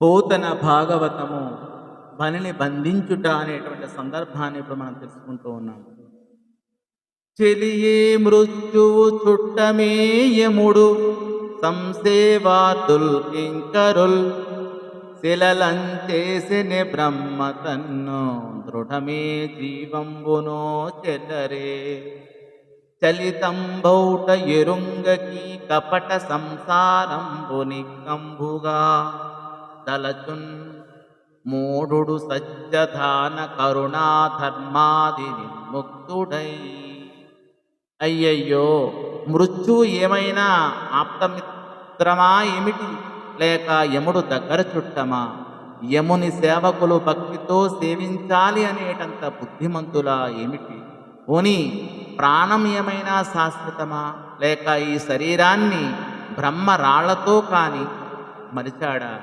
పోతన భాగవతము బలిని బంధించుట అనేటువంటి సందర్భాన్ని ఇప్పుడు మనం తెలుసుకుంటూ ఉన్నాము. చెలియే మృత్యువు చుట్టమే యముడు సంసేవాతుల్ కింకరుల్ శిలలంచేసిని బ్రహ్మ తన్ను దృఢమే జీవంబునో చెల్లరే చలితంబౌట ఎరుంగకి కపట సంసారంబుని కంబుగా దలచున్ మూఢుడు సత్యధాన కరుణాధర్మాది నిర్ముక్తుడై. అయ్యయ్యో, మృత్యు ఏమైనా ఆప్తమిత్రమా ఏమిటి, లేక యముడు దగ్గర చుట్టమా? యముని సేవకులు భక్తితో సేవించాలి అనేటంత బుద్ధిమంతులా ఏమిటి? పోనీ ప్రాణం ఏమైనా శాశ్వతమా, లేక ఈ శరీరాన్ని బ్రహ్మ రాళ్లతో కాని మరిచాడా?